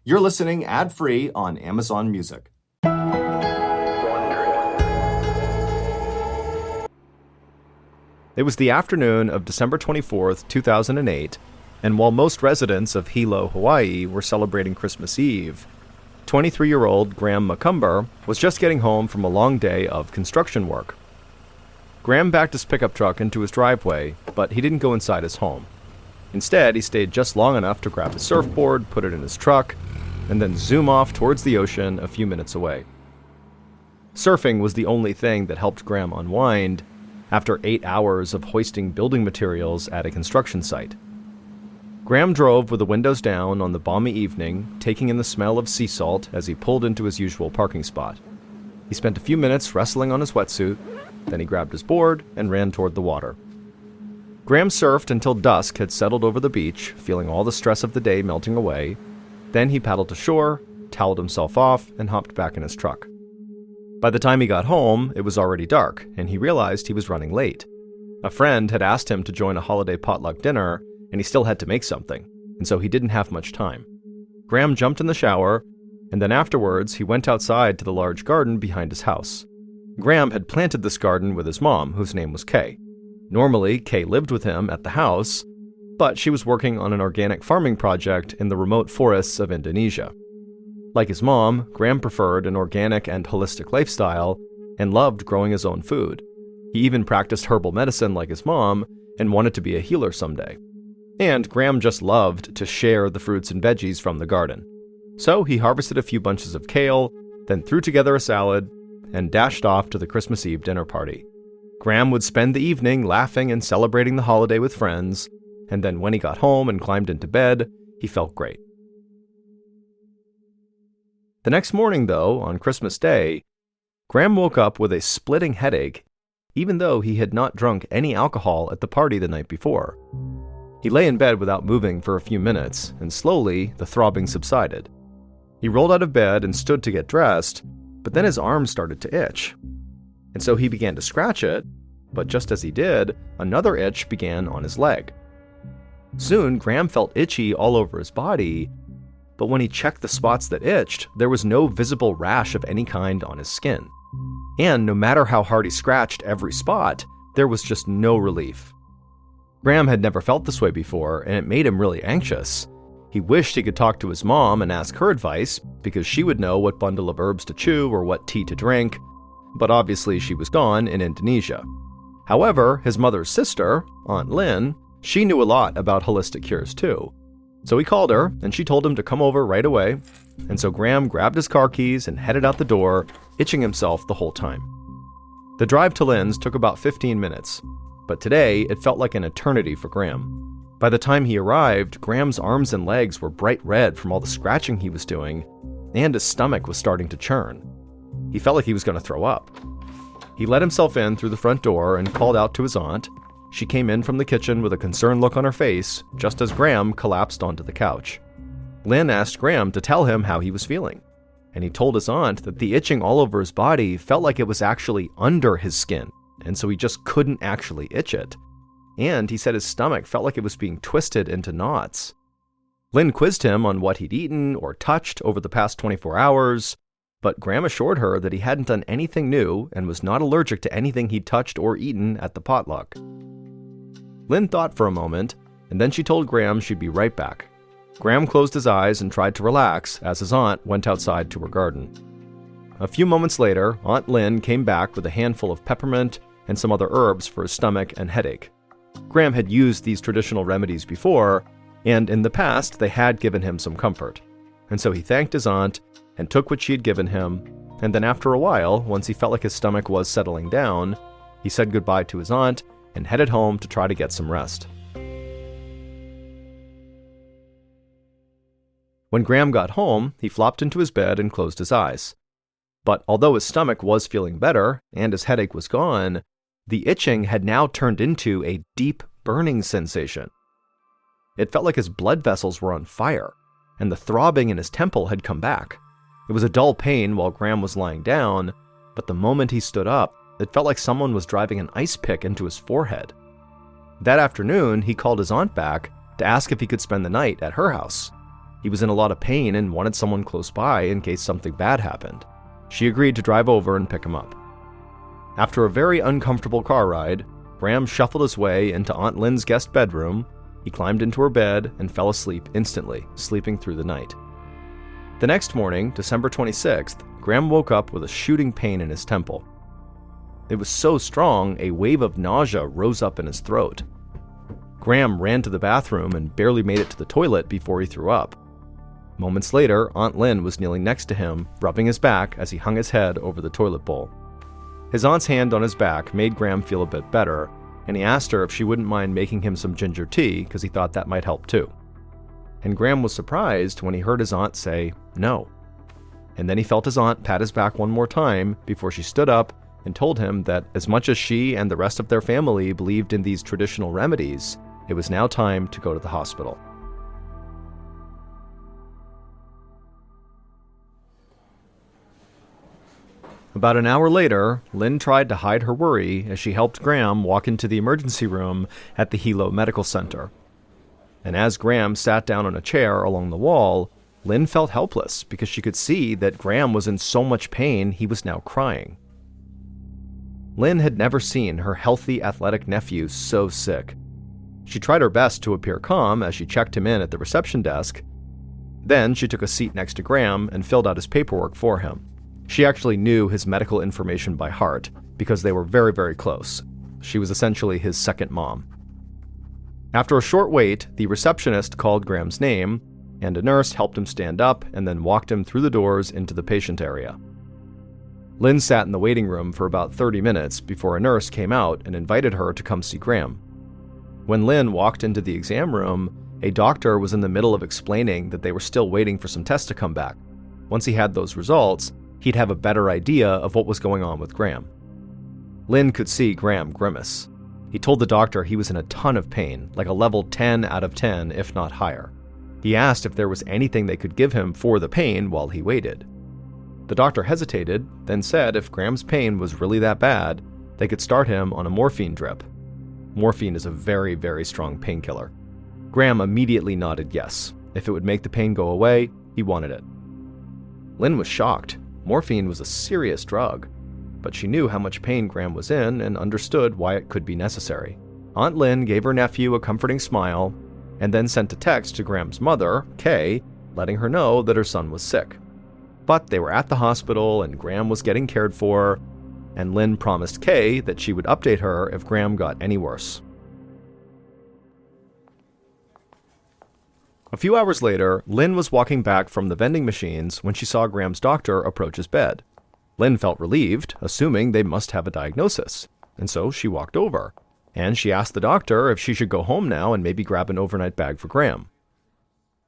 You're listening ad-free on Amazon Music. It was the afternoon of December 24th, 2008, and while most residents of Hilo, Hawaii were celebrating Christmas Eve, 23-year-old Graham McCumber was just getting home from a long day of construction work. Graham backed his pickup truck into his driveway, but he didn't go inside his home. Instead, he stayed just long enough to grab his surfboard, put it in his truck, and then zoom off towards the ocean a few minutes away. Surfing was the only thing that helped Graham unwind after 8 hours of hoisting building materials at a construction site. Graham drove with the windows down on the balmy evening, taking in the smell of sea salt as he pulled into his usual parking spot. He spent a few minutes wrestling on his wetsuit, then he grabbed his board and ran toward the water. Graham surfed until dusk had settled over the beach, feeling all the stress of the day melting away. Then he paddled to shore, toweled himself off, and hopped back in his truck. By the time he got home, it was already dark, and he realized he was running late. A friend had asked him to join a holiday potluck dinner, and he still had to make something, and so he didn't have much time. Graham jumped in the shower, and then afterwards he went outside to the large garden behind his house. Graham had planted this garden with his mom, whose name was Kay. Normally, Kay lived with him at the house, but she was working on an organic farming project in the remote forests of Indonesia. Like his mom, Graham preferred an organic and holistic lifestyle and loved growing his own food. He even practiced herbal medicine like his mom and wanted to be a healer someday. And Graham just loved to share the fruits and veggies from the garden. So he harvested a few bunches of kale, then threw together a salad, and dashed off to the Christmas Eve dinner party. Graham would spend the evening laughing and celebrating the holiday with friends, and then when he got home and climbed into bed, he felt great. The next morning, though, on Christmas Day, Graham woke up with a splitting headache, even though he had not drunk any alcohol at the party the night before. He lay in bed without moving for a few minutes, and slowly the throbbing subsided. He rolled out of bed and stood to get dressed, but then his arm started to itch. And so he began to scratch it, but just as he did, another itch began on his leg. Soon, Graham felt itchy all over his body, but when he checked the spots that itched, there was no visible rash of any kind on his skin. And no matter how hard he scratched every spot, there was just no relief. Graham had never felt this way before, and it made him really anxious. He wished he could talk to his mom and ask her advice, because she would know what bundle of herbs to chew or what tea to drink, but obviously she was gone in Indonesia. However, his mother's sister, Aunt Lynn, she knew a lot about holistic cures too. So he called her, and she told him to come over right away, and so Graham grabbed his car keys and headed out the door, itching himself the whole time. The drive to Lynn's took about 15 minutes, but today it felt like an eternity for Graham. By the time he arrived, Graham's arms and legs were bright red from all the scratching he was doing, and his stomach was starting to churn. He felt like he was going to throw up. He let himself in through the front door and called out to his aunt. She came in from the kitchen with a concerned look on her face, just as Graham collapsed onto the couch. Lynn asked Graham to tell him how he was feeling, and he told his aunt that the itching all over his body felt like it was actually under his skin, and so he just couldn't actually itch it. And he said his stomach felt like it was being twisted into knots. Lynn quizzed him on what he'd eaten or touched over the past 24 hours, but Graham assured her that he hadn't done anything new and was not allergic to anything he'd touched or eaten at the potluck. Lynn thought for a moment, and then she told Graham she'd be right back. Graham closed his eyes and tried to relax as his aunt went outside to her garden. A few moments later, Aunt Lynn came back with a handful of peppermint and some other herbs for his stomach and headache. Graham had used these traditional remedies before, and in the past they had given him some comfort. And so he thanked his aunt and took what she had given him, and then after a while, once he felt like his stomach was settling down, he said goodbye to his aunt and headed home to try to get some rest. When Graham got home, he flopped into his bed and closed his eyes. But although his stomach was feeling better and his headache was gone, the itching had now turned into a deep burning sensation. It felt like his blood vessels were on fire, and the throbbing in his temple had come back. It was a dull pain while Graham was lying down, but the moment he stood up, it felt like someone was driving an ice pick into his forehead. That afternoon, he called his aunt back to ask if he could spend the night at her house. He was in a lot of pain and wanted someone close by in case something bad happened. She agreed to drive over and pick him up. After a very uncomfortable car ride, Graham shuffled his way into Aunt Lynn's guest bedroom. He climbed into her bed and fell asleep instantly, sleeping through the night. The next morning, December 26th, Graham woke up with a shooting pain in his temple. It was so strong, a wave of nausea rose up in his throat. Graham ran to the bathroom and barely made it to the toilet before he threw up. Moments later, Aunt Lynn was kneeling next to him, rubbing his back as he hung his head over the toilet bowl. His aunt's hand on his back made Graham feel a bit better, and he asked her if she wouldn't mind making him some ginger tea because he thought that might help too. And Graham was surprised when he heard his aunt say no. And then he felt his aunt pat his back one more time before she stood up and told him that as much as she and the rest of their family believed in these traditional remedies, it was now time to go to the hospital. About an hour later, Lynn tried to hide her worry as she helped Graham walk into the emergency room at the Hilo Medical Center. And as Graham sat down on a chair along the wall, Lynn felt helpless because she could see that Graham was in so much pain he was now crying. Lynn had never seen her healthy, athletic nephew so sick. She tried her best to appear calm as she checked him in at the reception desk. Then she took a seat next to Graham and filled out his paperwork for him. She actually knew his medical information by heart because they were very, very close. She was essentially his second mom. After a short wait, the receptionist called Graham's name, and a nurse helped him stand up and then walked him through the doors into the patient area. Lynn sat in the waiting room for about 30 minutes before a nurse came out and invited her to come see Graham. When Lynn walked into the exam room, a doctor was in the middle of explaining that they were still waiting for some tests to come back. Once he had those results, he'd have a better idea of what was going on with Graham. Lynn could see Graham grimace. He told the doctor he was in a ton of pain, like a level 10 out of 10, if not higher. He asked if there was anything they could give him for the pain while he waited. The doctor hesitated, then said if Graham's pain was really that bad, they could start him on a morphine drip. Morphine is a very, very strong painkiller. Graham immediately nodded yes. If it would make the pain go away, he wanted it. Lynn was shocked. Morphine was a serious drug, but she knew how much pain Graham was in and understood why it could be necessary. Aunt Lynn gave her nephew a comforting smile and then sent a text to Graham's mother, Kay, letting her know that her son was sick. But they were at the hospital and Graham was getting cared for, and Lynn promised Kay that she would update her if Graham got any worse. A few hours later, Lynn was walking back from the vending machines when she saw Graham's doctor approach his bed. Lynn felt relieved, assuming they must have a diagnosis, and so she walked over, and she asked the doctor if she should go home now and maybe grab an overnight bag for Graham.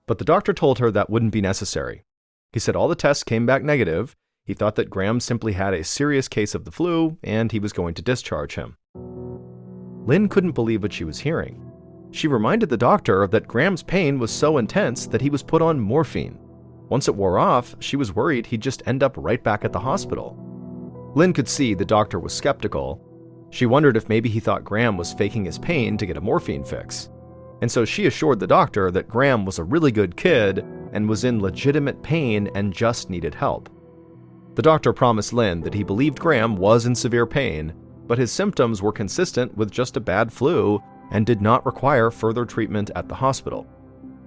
But the doctor told her that wouldn't be necessary. He said all the tests came back negative. He thought that Graham simply had a serious case of the flu, and he was going to discharge him. Lynn couldn't believe what she was hearing. She reminded the doctor that Graham's pain was so intense that he was put on morphine. Once it wore off, she was worried he'd just end up right back at the hospital. Lynn could see the doctor was skeptical. She wondered if maybe he thought Graham was faking his pain to get a morphine fix. And so she assured the doctor that Graham was a really good kid and was in legitimate pain and just needed help. The doctor promised Lynn that he believed Graham was in severe pain, but his symptoms were consistent with just a bad flu and did not require further treatment at the hospital.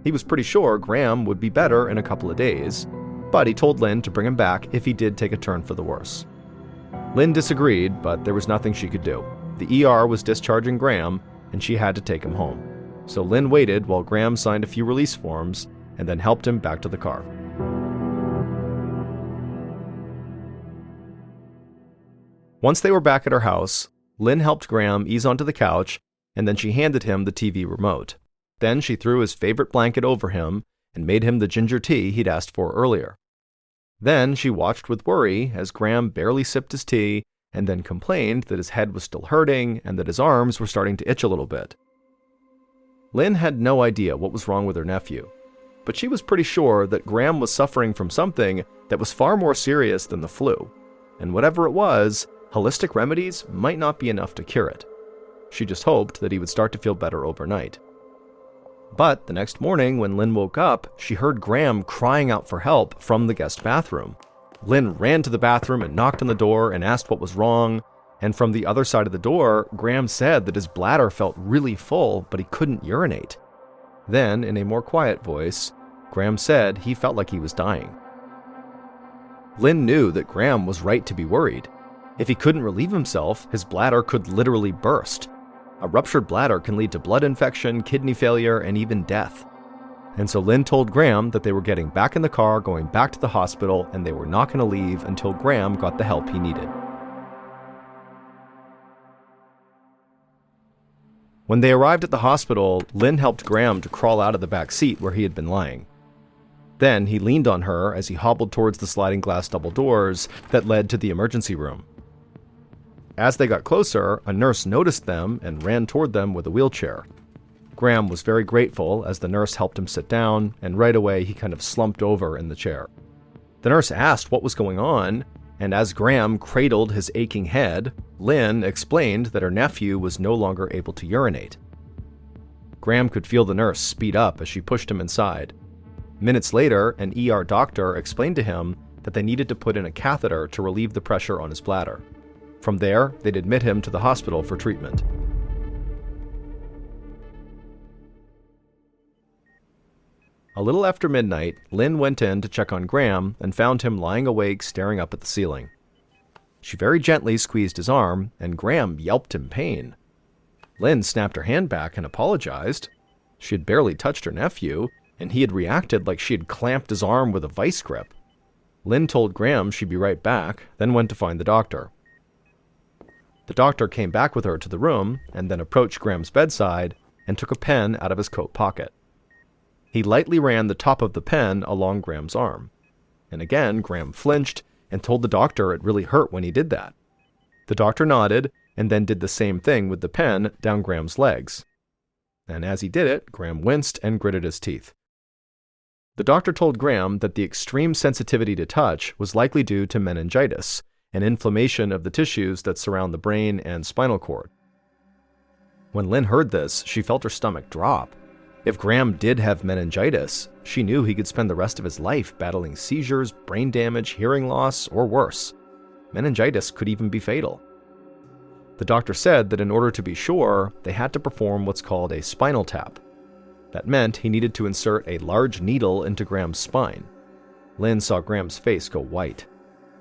He was pretty sure Graham would be better in a couple of days, but he told Lynn to bring him back if he did take a turn for the worse. Lynn disagreed, but there was nothing she could do. The ER was discharging Graham, and she had to take him home. So Lynn waited while Graham signed a few release forms and then helped him back to the car. Once they were back at her house, Lynn helped Graham ease onto the couch, and then she handed him the TV remote. Then she threw his favorite blanket over him and made him the ginger tea he'd asked for earlier. Then she watched with worry as Graham barely sipped his tea and then complained that his head was still hurting and that his arms were starting to itch a little bit. Lynn had no idea what was wrong with her nephew, but she was pretty sure that Graham was suffering from something that was far more serious than the flu, and whatever it was, holistic remedies might not be enough to cure it. She just hoped that he would start to feel better overnight. But the next morning, when Lynn woke up, she heard Graham crying out for help from the guest bathroom. Lynn ran to the bathroom and knocked on the door and asked what was wrong. And from the other side of the door, Graham said that his bladder felt really full, but he couldn't urinate. Then, in a more quiet voice, Graham said he felt like he was dying. Lynn knew that Graham was right to be worried. If he couldn't relieve himself, his bladder could literally burst. A ruptured bladder can lead to blood infection, kidney failure, and even death. And so Lynn told Graham that they were getting back in the car, going back to the hospital, and they were not going to leave until Graham got the help he needed. When they arrived at the hospital, Lynn helped Graham to crawl out of the back seat where he had been lying. Then he leaned on her as he hobbled towards the sliding glass double doors that led to the emergency room. As they got closer, a nurse noticed them and ran toward them with a wheelchair. Graham was very grateful as the nurse helped him sit down, and right away he kind of slumped over in the chair. The nurse asked what was going on, and as Graham cradled his aching head, Lynn explained that her nephew was no longer able to urinate. Graham could feel the nurse speed up as she pushed him inside. Minutes later, an ER doctor explained to him that they needed to put in a catheter to relieve the pressure on his bladder. From there, they'd admit him to the hospital for treatment. A little after midnight, Lynn went in to check on Graham and found him lying awake staring up at the ceiling. She very gently squeezed his arm, and Graham yelped in pain. Lynn snapped her hand back and apologized. She had barely touched her nephew, and he had reacted like she had clamped his arm with a vice grip. Lynn told Graham she'd be right back, then went to find the doctor. The doctor came back with her to the room and then approached Graham's bedside and took a pen out of his coat pocket. He lightly ran the top of the pen along Graham's arm. And again, Graham flinched and told the doctor it really hurt when he did that. The doctor nodded and then did the same thing with the pen down Graham's legs. And as he did it, Graham winced and gritted his teeth. The doctor told Graham that the extreme sensitivity to touch was likely due to meningitis, an inflammation of the tissues that surround the brain and spinal cord. When Lynn heard this, she felt her stomach drop. If Graham did have meningitis, she knew he could spend the rest of his life battling seizures, brain damage, hearing loss, or worse. Meningitis could even be fatal. The doctor said that in order to be sure, they had to perform what's called a spinal tap. That meant he needed to insert a large needle into Graham's spine. Lynn saw Graham's face go white.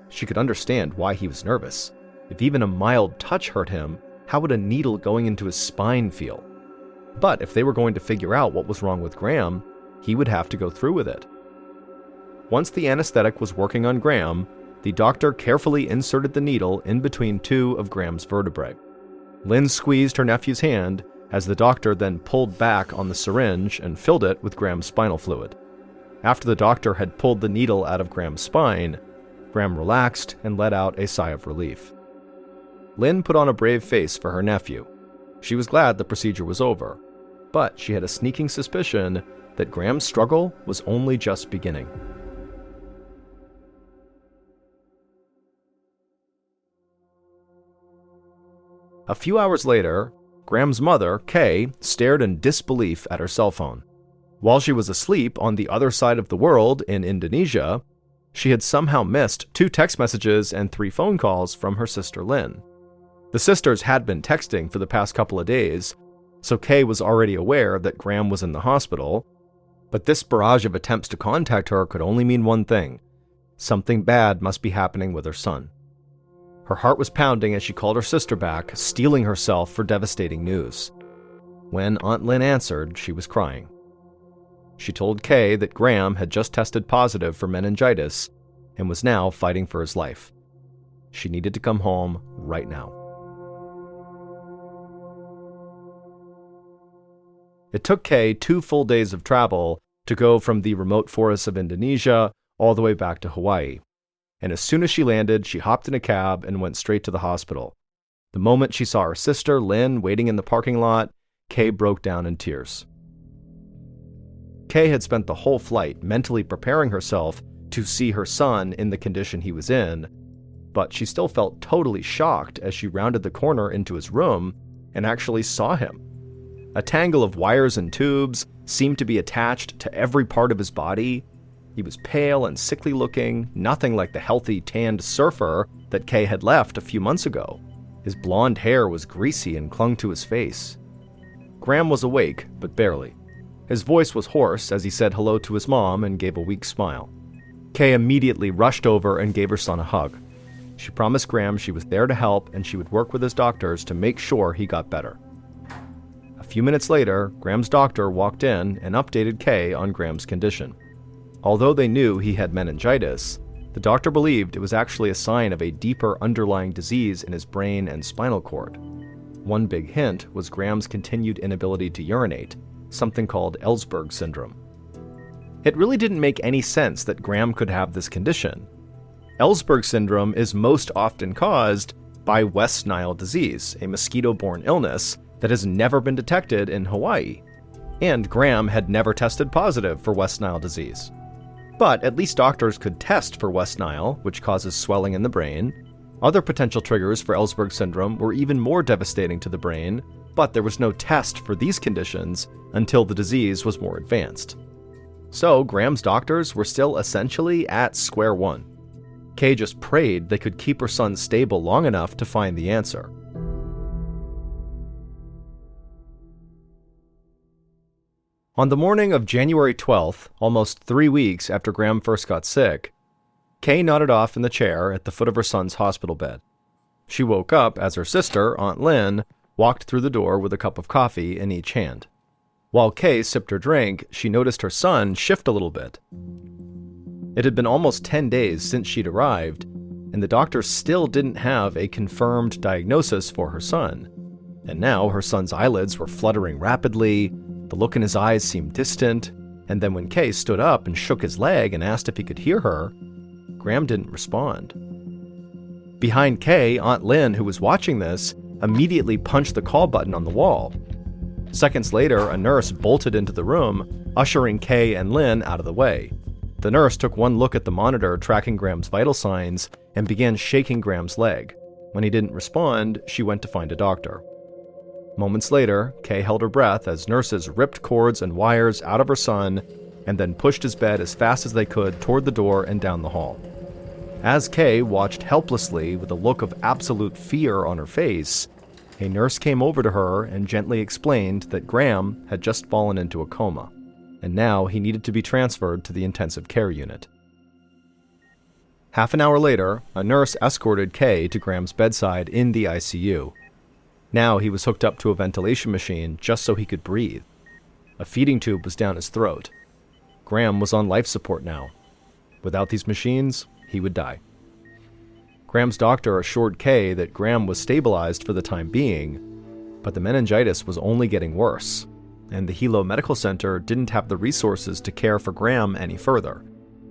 She could understand why he was nervous. If even a mild touch hurt him, how would a needle going into his spine feel? But if they were going to figure out what was wrong with Graham, he would have to go through with it. Once the anesthetic was working on Graham, the doctor carefully inserted the needle in between two of Graham's vertebrae. Lynn squeezed her nephew's hand as the doctor then pulled back on the syringe and filled it with Graham's spinal fluid. After the doctor had pulled the needle out of Graham's spine, Graham relaxed and let out a sigh of relief. Lynn put on a brave face for her nephew. She was glad the procedure was over, but she had a sneaking suspicion that Graham's struggle was only just beginning. A few hours later, Graham's mother, Kay, stared in disbelief at her cell phone. While she was asleep on the other side of the world in Indonesia, she had somehow missed 2 text messages and 3 phone calls from her sister Lynn. The sisters had been texting for the past couple of days, so Kay was already aware that Graham was in the hospital, but this barrage of attempts to contact her could only mean one thing: something bad must be happening with her son. Her heart was pounding as she called her sister back, steeling herself for devastating news. When Aunt Lynn answered, she was crying. She told Kay that Graham had just tested positive for meningitis and was now fighting for his life. She needed to come home right now. It took Kay 2 full days of travel to go from the remote forests of Indonesia all the way back to Hawaii. And as soon as she landed, she hopped in a cab and went straight to the hospital. The moment she saw her sister, Lynn, waiting in the parking lot, Kay broke down in tears. Kay had spent the whole flight mentally preparing herself to see her son in the condition he was in, but she still felt totally shocked as she rounded the corner into his room and actually saw him. A tangle of wires and tubes, seemed to be attached to every part of his body. He was pale and sickly looking, nothing like the healthy, tanned surfer that Kay had left a few months ago. His blonde hair was greasy and clung to his face. Graham was awake, but barely. His voice was hoarse as he said hello to his mom and gave a weak smile. Kay immediately rushed over and gave her son a hug. She promised Graham she was there to help and she would work with his doctors to make sure he got better. A few minutes later, Graham's doctor walked in and updated Kay on Graham's condition. Although they knew he had meningitis, the doctor believed it was actually a sign of a deeper underlying disease in his brain and spinal cord. One big hint was Graham's continued inability to urinate, something called Ellsberg syndrome. It really didn't make any sense that Graham could have this condition. Ellsberg syndrome is most often caused by West Nile disease, a mosquito-borne illness that has never been detected in Hawaii, and Graham had never tested positive for West Nile disease. But at least doctors could test for West Nile, which causes swelling in the brain. Other potential triggers for Ellsberg syndrome were even more devastating to the brain, but there was no test for these conditions until the disease was more advanced. So Graham's doctors were still essentially at square one. Kay just prayed they could keep her son stable long enough to find the answer. On the morning of January 12th, almost 3 weeks after Graham first got sick, Kay nodded off in the chair at the foot of her son's hospital bed. She woke up as her sister, Aunt Lynn, walked through the door with a cup of coffee in each hand. While Kay sipped her drink, she noticed her son shift a little bit. It had been almost 10 days since she'd arrived, and the doctor still didn't have a confirmed diagnosis for her son. And now her son's eyelids were fluttering rapidly, the look in his eyes seemed distant, and then when Kay stood up and shook his leg and asked if he could hear her, Graham didn't respond. Behind Kay, Aunt Lynn, who was watching this, immediately punched the call button on the wall. Seconds later, a nurse bolted into the room, ushering Kay and Lynn out of the way. The nurse took one look at the monitor tracking Graham's vital signs and began shaking Graham's leg. When he didn't respond, she went to find a doctor. Moments later, Kay held her breath as nurses ripped cords and wires out of her son and then pushed his bed as fast as they could toward the door and down the hall. As Kay watched helplessly with a look of absolute fear on her face, a nurse came over to her and gently explained that Graham had just fallen into a coma, and now he needed to be transferred to the intensive care unit. Half an hour later, a nurse escorted Kay to Graham's bedside in the ICU. Now he was hooked up to a ventilation machine just so he could breathe. A feeding tube was down his throat. Graham was on life support now. Without these machines, he would die. Graham's doctor assured Kay that Graham was stabilized for the time being, but the meningitis was only getting worse, and the Hilo Medical Center didn't have the resources to care for Graham any further.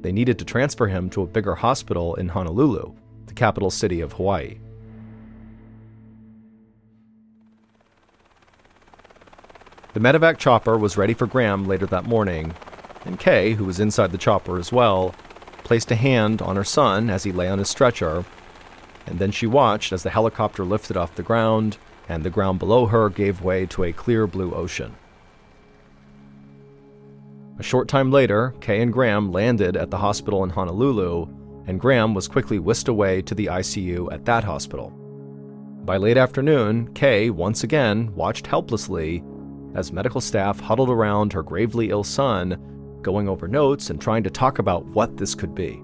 They needed to transfer him to a bigger hospital in Honolulu, the capital city of Hawaii. The medevac chopper was ready for Graham later that morning, and Kay, who was inside the chopper as well, placed a hand on her son as he lay on his stretcher, and then she watched as the helicopter lifted off the ground, and the ground below her gave way to a clear blue ocean. A short time later, Kay and Graham landed at the hospital in Honolulu, and Graham was quickly whisked away to the ICU at that hospital. By late afternoon, Kay once again watched helplessly as medical staff huddled around her gravely ill son, going over notes and trying to talk about what this could be.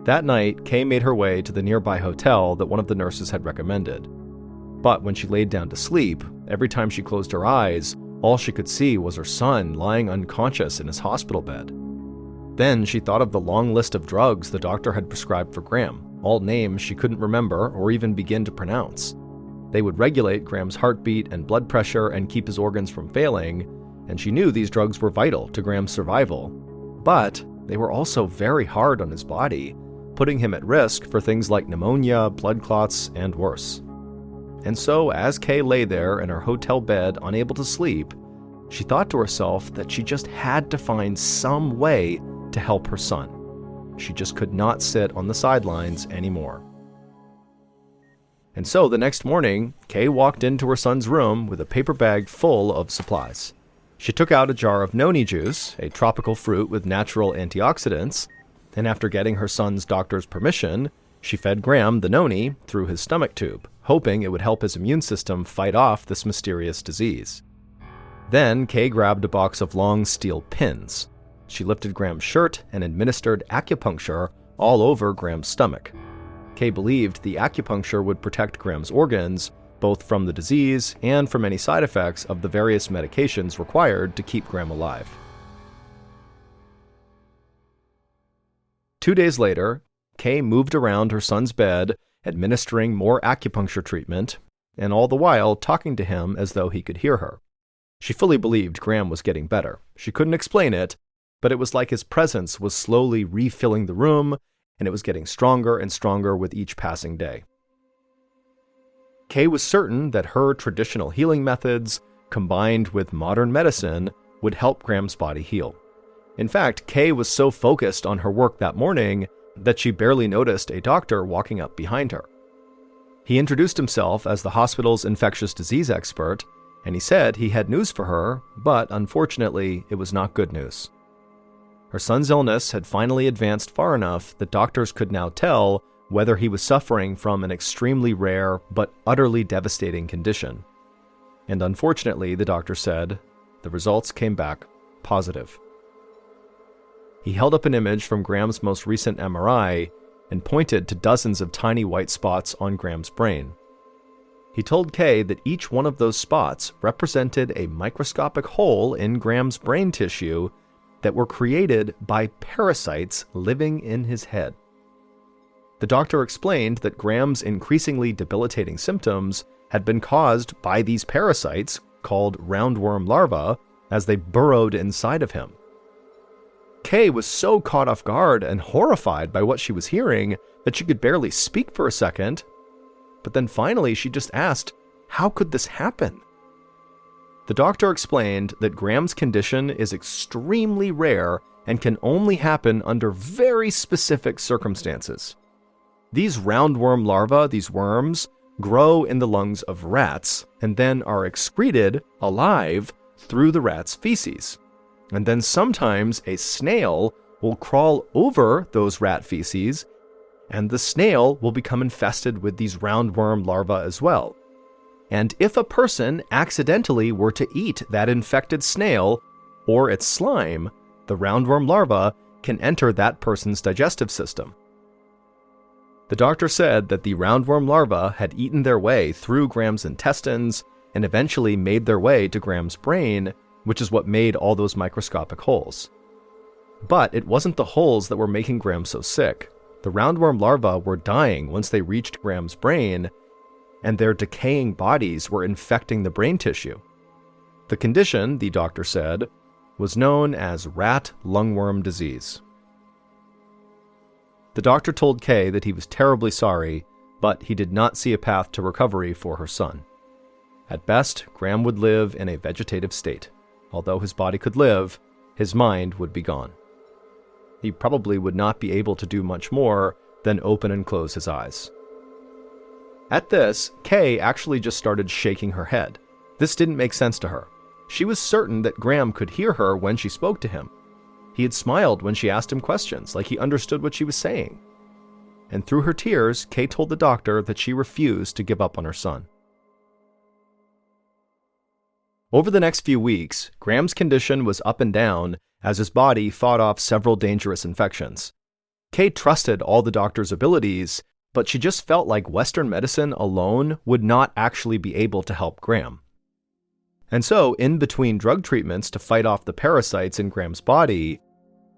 That night, Kay made her way to the nearby hotel that one of the nurses had recommended. But when she laid down to sleep, every time she closed her eyes, all she could see was her son lying unconscious in his hospital bed. Then she thought of the long list of drugs the doctor had prescribed for Graham, all names she couldn't remember or even begin to pronounce. They would regulate Graham's heartbeat and blood pressure and keep his organs from failing, and she knew these drugs were vital to Graham's survival. But they were also very hard on his body, putting him at risk for things like pneumonia, blood clots, and worse. And so, as Kay lay there in her hotel bed, unable to sleep, she thought to herself that she just had to find some way to help her son. She just could not sit on the sidelines anymore. And so the next morning, Kay walked into her son's room with a paper bag full of supplies. She took out a jar of noni juice, a tropical fruit with natural antioxidants, and after getting her son's doctor's permission, she fed Graham the noni through his stomach tube, hoping it would help his immune system fight off this mysterious disease. Then Kay grabbed a box of long steel pins. She lifted Graham's shirt and administered acupuncture all over Graham's stomach. Kay believed the acupuncture would protect Graham's organs, both from the disease and from any side effects of the various medications required to keep Graham alive. 2 days later, Kay moved around her son's bed, administering more acupuncture treatment, and all the while talking to him as though he could hear her. She fully believed Graham was getting better. She couldn't explain it, but it was like his presence was slowly refilling the room, and it was getting stronger and stronger with each passing day. Kay was certain that her traditional healing methods, combined with modern medicine, would help Graham's body heal. In fact, Kay was so focused on her work that morning that she barely noticed a doctor walking up behind her. He introduced himself as the hospital's infectious disease expert, and he said he had news for her, but unfortunately, it was not good news. Her son's illness had finally advanced far enough that doctors could now tell whether he was suffering from an extremely rare but utterly devastating condition. And unfortunately, the doctor said, the results came back positive. He held up an image from Graham's most recent MRI and pointed to dozens of tiny white spots on Graham's brain. He told Kay that each one of those spots represented a microscopic hole in Graham's brain tissue that were created by parasites living in his head. The doctor explained that Graham's increasingly debilitating symptoms had been caused by these parasites, called roundworm larvae, as they burrowed inside of him. Kay was so caught off guard and horrified by what she was hearing that she could barely speak for a second, but then finally she just asked, how could this happen? The doctor explained that Graham's condition is extremely rare and can only happen under very specific circumstances. These roundworm larvae, these worms, grow in the lungs of rats and then are excreted alive through the rat's feces. And then sometimes a snail will crawl over those rat feces, and the snail will become infested with these roundworm larvae as well. And if a person accidentally were to eat that infected snail or its slime, the roundworm larva can enter that person's digestive system. The doctor said that the roundworm larvae had eaten their way through Graham's intestines and eventually made their way to Graham's brain, which is what made all those microscopic holes. But it wasn't the holes that were making Graham so sick. The roundworm larvae were dying once they reached Graham's brain, and their decaying bodies were infecting the brain tissue. The condition, the doctor said, was known as rat lungworm disease. The doctor told Kay that he was terribly sorry, but he did not see a path to recovery for her son. At best, Graham would live in a vegetative state. Although his body could live, his mind would be gone. He probably would not be able to do much more than open and close his eyes. At this, Kay actually just started shaking her head. This didn't make sense to her. She was certain that Graham could hear her when she spoke to him. He had smiled when she asked him questions, like he understood what she was saying. And through her tears, Kay told the doctor that she refused to give up on her son. Over the next few weeks, Graham's condition was up and down as his body fought off several dangerous infections. Kay trusted all the doctor's abilities, but she just felt like Western medicine alone would not actually be able to help Graham. And so, in between drug treatments to fight off the parasites in Graham's body,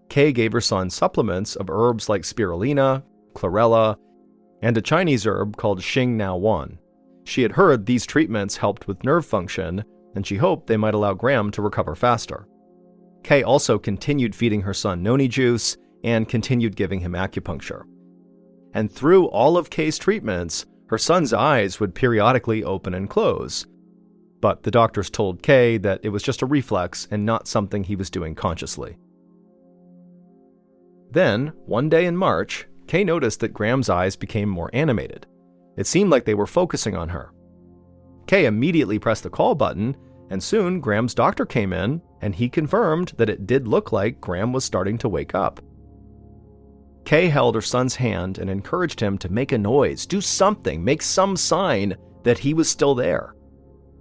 Kay gave her son supplements of herbs like spirulina, chlorella, and a Chinese herb called Xing Nao Wan. She had heard these treatments helped with nerve function, and she hoped they might allow Graham to recover faster. Kay also continued feeding her son noni juice and continued giving him acupuncture. And through all of Kay's treatments, her son's eyes would periodically open and close. But the doctors told Kay that it was just a reflex and not something he was doing consciously. Then, one day in March, Kay noticed that Graham's eyes became more animated. It seemed like they were focusing on her. Kay immediately pressed the call button, and soon Graham's doctor came in, and he confirmed that it did look like Graham was starting to wake up. Kay held her son's hand and encouraged him to make a noise, do something, make some sign that he was still there.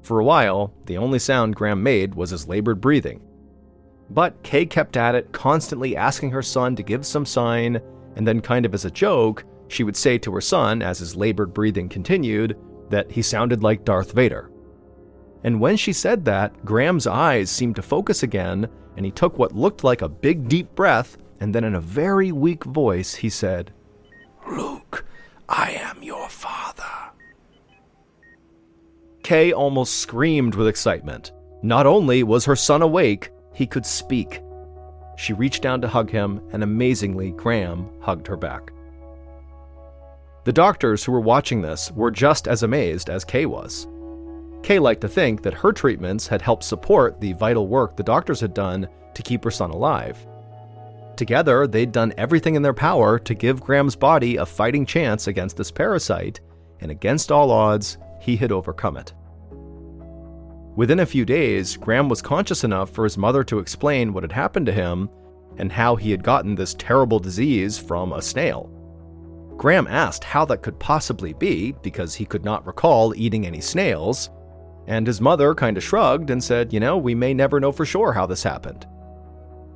For a while, the only sound Graham made was his labored breathing. But Kay kept at it, constantly asking her son to give some sign, and then kind of as a joke, she would say to her son, as his labored breathing continued, that he sounded like Darth Vader. And when she said that, Graham's eyes seemed to focus again, and he took what looked like a big deep breath, and then in a very weak voice, he said, "Luke, I am your father." Kay almost screamed with excitement. Not only was her son awake, he could speak. She reached down to hug him, and amazingly, Graham hugged her back. The doctors who were watching this were just as amazed as Kay was. Kay liked to think that her treatments had helped support the vital work the doctors had done to keep her son alive. Together, they'd done everything in their power to give Graham's body a fighting chance against this parasite, and against all odds, he had overcome it. Within a few days, Graham was conscious enough for his mother to explain what had happened to him and how he had gotten this terrible disease from a snail. Graham asked how that could possibly be, because he could not recall eating any snails, and his mother kind of shrugged and said, we may never know for sure how this happened.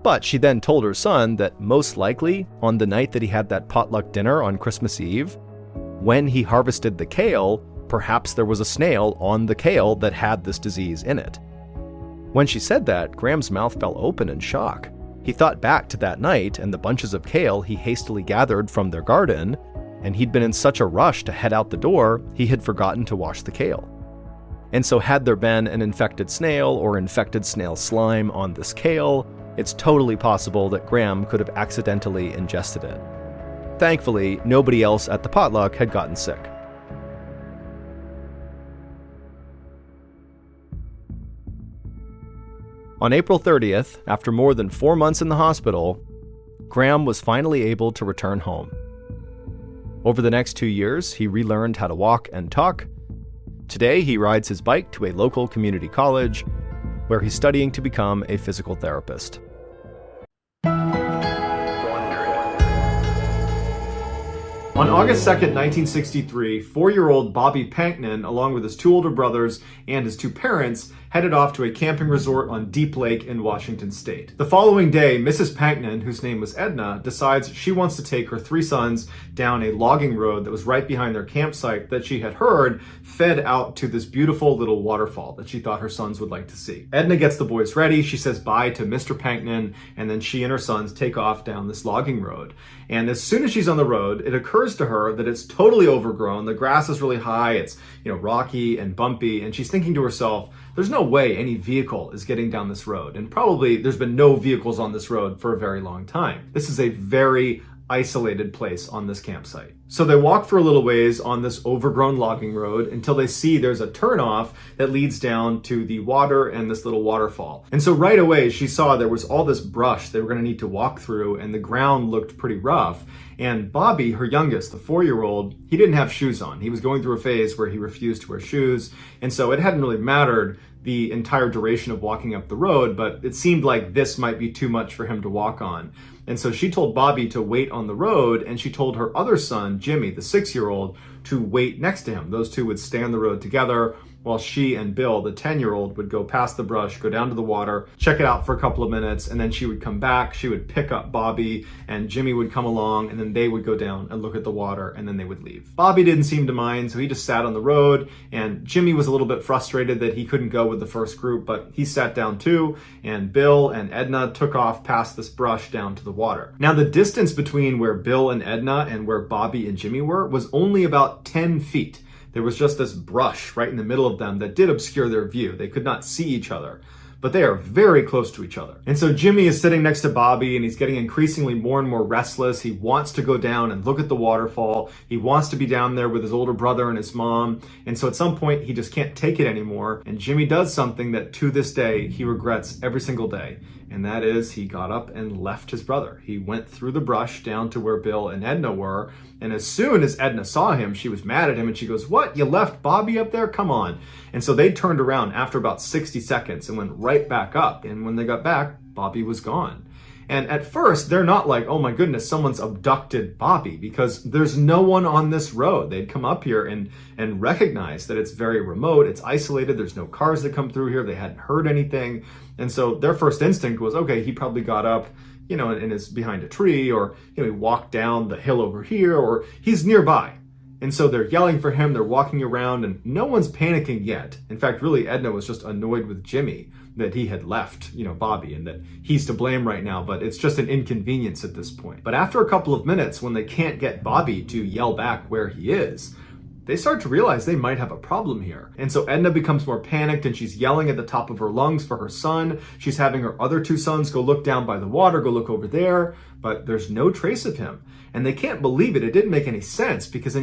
But she then told her son that most likely, on the night that he had that potluck dinner on Christmas Eve, when he harvested the kale, perhaps there was a snail on the kale that had this disease in it. When she said that, Graham's mouth fell open in shock. He thought back to that night and the bunches of kale he hastily gathered from their garden, and he'd been in such a rush to head out the door, he had forgotten to wash the kale. And so had there been an infected snail or infected snail slime on this kale, it's totally possible that Graham could have accidentally ingested it. Thankfully, nobody else at the potluck had gotten sick. On April 30th, after more than 4 months in the hospital, Graham was finally able to return home. Over the next 2 years, he relearned how to walk and talk. Today, he rides his bike to a local community college, where he's studying to become a physical therapist. On August 2nd, 1963, 4-year-old Bobby Panknin, along with his 2 older brothers and his 2 parents, headed off to a camping resort on Deep Lake in Washington State. The following day, Mrs. Panknin, whose name was Edna, decides she wants to take her 3 sons down a logging road that was right behind their campsite that she had heard fed out to this beautiful little waterfall that she thought her sons would like to see. Edna gets the boys ready, she says bye to Mr. Panknin, and then she and her sons take off down this logging road. And as soon as she's on the road, it occurs to her that it's totally overgrown. The grass is really high, it's rocky and bumpy, and she's thinking to herself, there's no way any vehicle is getting down this road, and probably there's been no vehicles on this road for a very long time. This is a very isolated place on this campsite. So they walk for a little ways on this overgrown logging road until they see there's a turnoff that leads down to the water and this little waterfall. And so right away she saw there was all this brush they were going to need to walk through, and the ground looked pretty rough. And Bobby, her youngest, the 4-year-old, he didn't have shoes on. He was going through a phase where he refused to wear shoes, and so it hadn't really mattered the entire duration of walking up the road, but it seemed like this might be too much for him to walk on. And so she told Bobby to wait on the road, and she told her other son, Jimmy, the 6-year-old, to wait next to him. Those two would stay on the road together, while she and Bill, the 10-year-old, would go past the brush, go down to the water, check it out for a couple of minutes, and then she would come back, she would pick up Bobby, and Jimmy would come along, and then they would go down and look at the water, and then they would leave. Bobby didn't seem to mind, so he just sat on the road, and Jimmy was a little bit frustrated that he couldn't go with the first group, but he sat down too, and Bill and Edna took off past this brush down to the water. Now, the distance between where Bill and Edna and where Bobby and Jimmy were was only about 10 feet. There was just this brush right in the middle of them that did obscure their view. They could not see each other, but they are very close to each other. And so Jimmy is sitting next to Bobby, and he's getting increasingly more and more restless. He wants to go down and look at the waterfall. He wants to be down there with his older brother and his mom. And so at some point, he just can't take it anymore. And Jimmy does something that to this day, he regrets every single day. And that is, he got up and left his brother. He went through the brush down to where Bill and Edna were. And as soon as Edna saw him, she was mad at him, and she goes, "What? You left Bobby up there? Come on." And so they turned around after about 60 seconds and went right right back up. And when they got back, Bobby was gone. And at first, they're not like, oh my goodness, someone's abducted Bobby, because there's no one on this road. They'd come up here and recognize that it's very remote, it's isolated, there's no cars that come through here, they hadn't heard anything. And so their first instinct was, okay, he probably got up, and is behind a tree, or, he walked down the hill over here, or he's nearby. And so they're yelling for him, they're walking around, and no one's panicking yet. In fact, really, Edna was just annoyed with Jimmy that he had left, Bobby, and that he's to blame right now, but it's just an inconvenience at this point. But after a couple of minutes, when they can't get Bobby to yell back where he is, they start to realize they might have a problem here. And so Edna becomes more panicked, and she's yelling at the top of her lungs for her son. She's having her other two sons go look down by the water, go look over there, but there's no trace of him. And they can't believe it. It didn't make any sense because,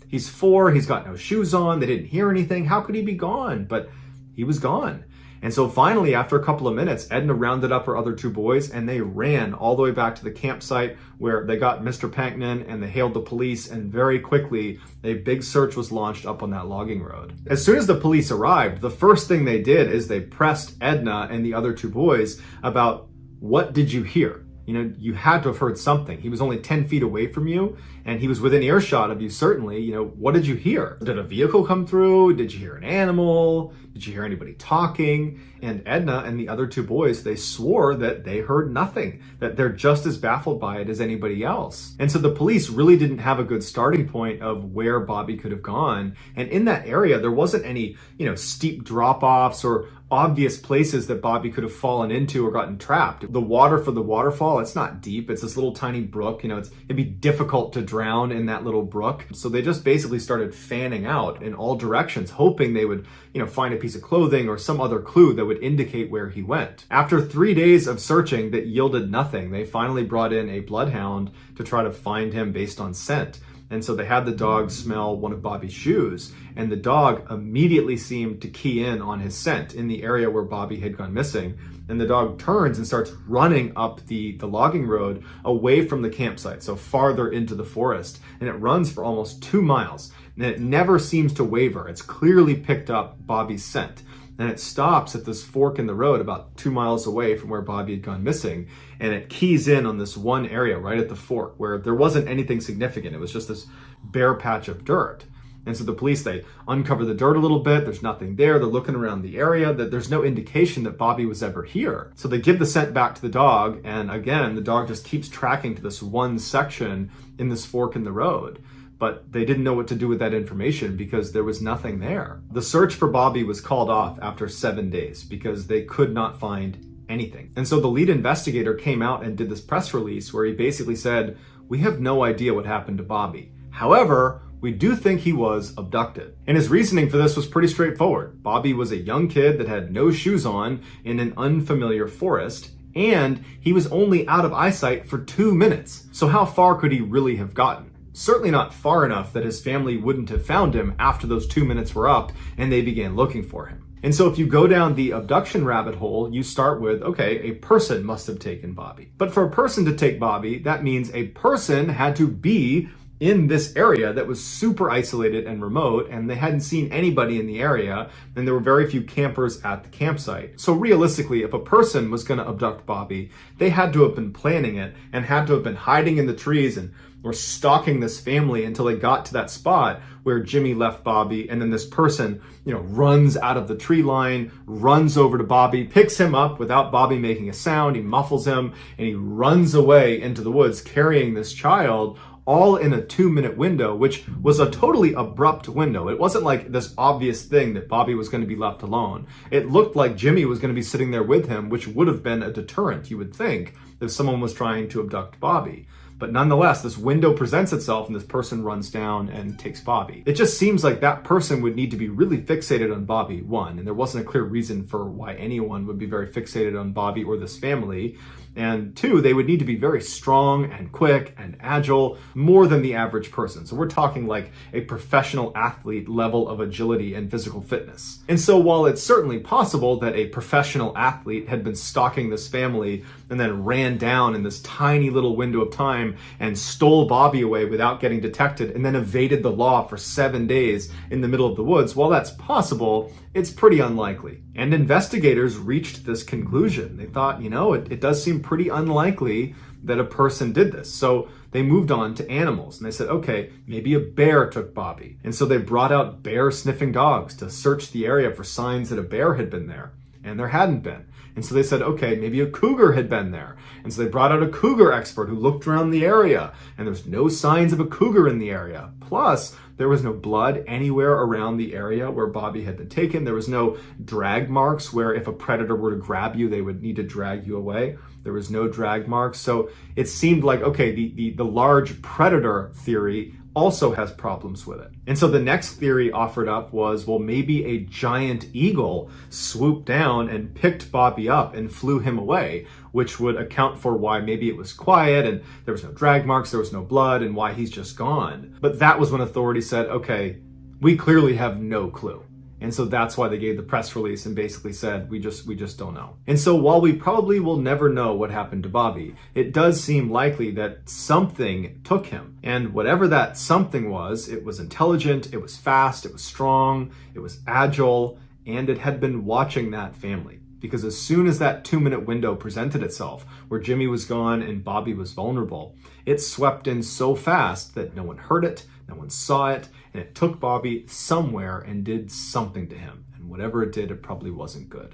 he's 4, he's got no shoes on, they didn't hear anything. How could he be gone? But he was gone. And so finally, after a couple of minutes, Edna rounded up her other two boys, and they ran all the way back to the campsite where they got Mr. Panknin, and they hailed the police, and very quickly, a big search was launched up on that logging road. As soon as the police arrived, the first thing they did is they pressed Edna and the other two boys about, what did you hear? You had to have heard something. He was only 10 feet away from you, and he was within earshot of you, certainly. What did you hear? Did a vehicle come through? Did you hear an animal? Did you hear anybody talking? And Edna and the other two boys, they swore that they heard nothing, that they're just as baffled by it as anybody else. And so the police really didn't have a good starting point of where Bobby could have gone. And in that area, there wasn't any, steep drop-offs or obvious places that Bobby could have fallen into or gotten trapped. The water for the waterfall, it's not deep. It's this little tiny brook. It'd be difficult to drown in that little brook. So they just basically started fanning out in all directions, hoping they would, find a piece of clothing or some other clue that would indicate where he went. After 3 days of searching that yielded nothing, they finally brought in a bloodhound to try to find him based on scent. And so they had the dog smell one of Bobby's shoes, and the dog immediately seemed to key in on his scent in the area where Bobby had gone missing. And the dog turns and starts running up the logging road away from the campsite, so farther into the forest. And it runs for almost 2 miles, and it never seems to waver. It's clearly picked up Bobby's scent. And it stops at this fork in the road about 2 miles away from where Bobby had gone missing. And it keys in on this one area right at the fork where there wasn't anything significant. It was just this bare patch of dirt. And so the police, they uncover the dirt a little bit. There's nothing there. They're looking around the area. That there's no indication that Bobby was ever here. So they give the scent back to the dog. And again, the dog just keeps tracking to this one section in this fork in the road. But they didn't know what to do with that information because there was nothing there. The search for Bobby was called off after 7 days because they could not find anything. And so the lead investigator came out and did this press release where he basically said, we have no idea what happened to Bobby. However, we do think he was abducted. And his reasoning for this was pretty straightforward. Bobby was a young kid that had no shoes on in an unfamiliar forest, and he was only out of eyesight for 2 minutes. So how far could he really have gotten? Certainly not far enough that his family wouldn't have found him after those 2 minutes were up and they began looking for him. And so if you go down the abduction rabbit hole, you start with, okay, a person must have taken Bobby. But for a person to take Bobby, that means a person had to be in this area that was super isolated and remote, and they hadn't seen anybody in the area, and there were very few campers at the campsite. So realistically, if a person was going to abduct Bobby, they had to have been planning it and had to have been hiding in the trees and were stalking this family until they got to that spot where Jimmy left Bobby, and then this person, runs out of the tree line, runs over to Bobby, picks him up without Bobby making a sound, he muffles him, and he runs away into the woods carrying this child, all in a 2-minute window, which was a totally abrupt window. It wasn't like this obvious thing that Bobby was going to be left alone. It looked like Jimmy was going to be sitting there with him, which would have been a deterrent, you would think, if someone was trying to abduct Bobby. But nonetheless, this window presents itself and this person runs down and takes Bobby. It just seems like that person would need to be really fixated on Bobby, one, and there wasn't a clear reason for why anyone would be very fixated on Bobby or this family. And two, they would need to be very strong and quick and agile, more than the average person. So we're talking like a professional athlete level of agility and physical fitness. And so while it's certainly possible that a professional athlete had been stalking this family and then ran down in this tiny little window of time and stole Bobby away without getting detected and then evaded the law for 7 days in the middle of the woods, while that's possible, it's pretty unlikely. And investigators reached this conclusion. They thought, it does seem pretty unlikely that a person did this. So they moved on to animals and they said, okay, maybe a bear took Bobby. And so they brought out bear sniffing dogs to search the area for signs that a bear had been there. And there hadn't been. And so they said, okay, maybe a cougar had been there. And so they brought out a cougar expert who looked around the area, and there's no signs of a cougar in the area. Plus, there was no blood anywhere around the area where Bobby had been taken. There was no drag marks where if a predator were to grab you, they would need to drag you away. There was no drag marks. So it seemed like, okay, the large predator theory also has problems with it. And so the next theory offered up was, well, maybe a giant eagle swooped down and picked Bobby up and flew him away, which would account for why maybe it was quiet and there was no drag marks, there was no blood, and why he's just gone. But that was when authorities said, okay, we clearly have no clue. And so that's why they gave the press release and basically said, we just don't know. And so while we probably will never know what happened to Bobby, it does seem likely that something took him. And whatever that something was, it was intelligent, it was fast, it was strong, it was agile, and it had been watching that family. Because as soon as that 2-minute window presented itself, where Jimmy was gone and Bobby was vulnerable, it swept in so fast that no one heard it, no one saw it, and it took Bobby somewhere and did something to him. And whatever it did, it probably wasn't good.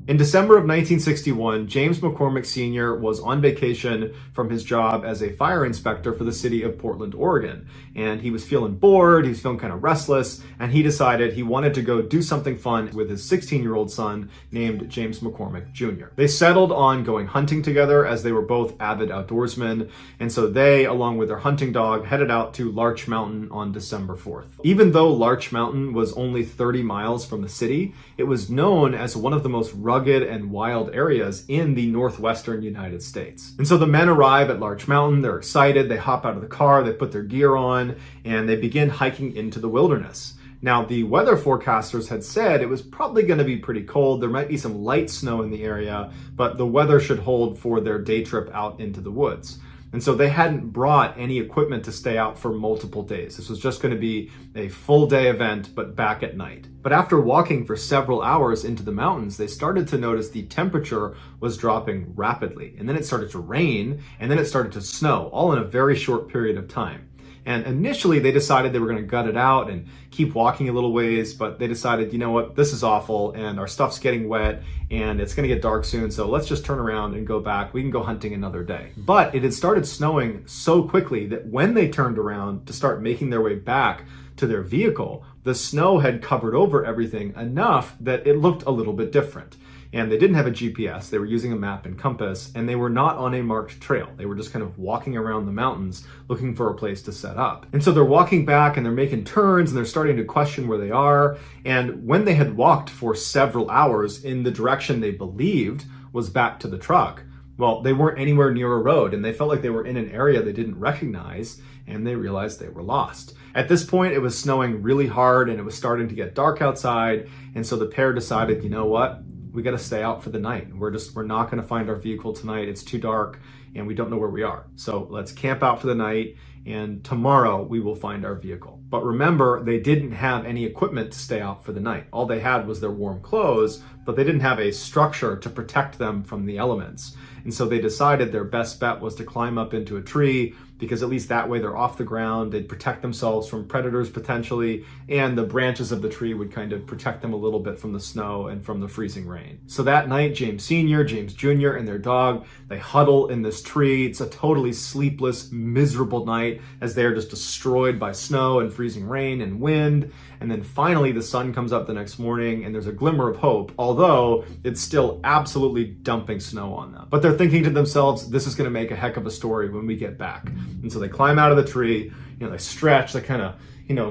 In December of 1961, James McCormick Sr. was on vacation from his job as a fire inspector for the city of Portland, Oregon. And he was feeling bored, he was feeling kind of restless, and he decided he wanted to go do something fun with his 16-year-old son named James McCormick Jr. They settled on going hunting together as they were both avid outdoorsmen, and so they, along with their hunting dog, headed out to Larch Mountain on December 4th. Even though Larch Mountain was only 30 miles from the city, it was known as one of the most rugged and wild areas in the northwestern United States. And so the men arrive at Larch Mountain, they're excited, they hop out of the car, they put their gear on, and they begin hiking into the wilderness. Now, the weather forecasters had said it was probably going to be pretty cold. There might be some light snow in the area, but the weather should hold for their day trip out into the woods. And so they hadn't brought any equipment to stay out for multiple days. This was just going to be a full day event, but back at night. But after walking for several hours into the mountains, they started to notice the temperature was dropping rapidly. And then it started to rain, and then it started to snow, all in a very short period of time. And initially they decided they were going to gut it out and keep walking a little ways, but they decided, you know what, this is awful and our stuff's getting wet and it's going to get dark soon, so let's just turn around and go back. We can go hunting another day. But it had started snowing so quickly that when they turned around to start making their way back to their vehicle, the snow had covered over everything enough that it looked a little bit different. And they didn't have a GPS, they were using a map and compass, and they were not on a marked trail. They were just kind of walking around the mountains looking for a place to set up. And so they're walking back and they're making turns and they're starting to question where they are. And when they had walked for several hours in the direction they believed was back to the truck, well, they weren't anywhere near a road and they felt like they were in an area they didn't recognize, and they realized they were lost. At this point, it was snowing really hard and it was starting to get dark outside. And so the pair decided, you know what? We got to stay out for the night. We're not going to find our vehicle tonight. It's too dark and we don't know where we are. So let's camp out for the night and tomorrow we will find our vehicle. But remember, they didn't have any equipment to stay out for the night. All they had was their warm clothes, but they didn't have a structure to protect them from the elements. And so they decided their best bet was to climb up into a tree, because at least that way they're off the ground, they'd protect themselves from predators potentially, and the branches of the tree would kind of protect them a little bit from the snow and from the freezing rain. So that night, James Sr., James Jr., and their dog, they huddle in this tree. It's a totally sleepless, miserable night as they're just destroyed by snow and freezing rain and wind. And then finally the sun comes up the next morning and there's a glimmer of hope, although it's still absolutely dumping snow on them. But they're thinking to themselves, this is going to make a heck of a story when we get back. And so they climb out of the tree, they stretch, they kind of,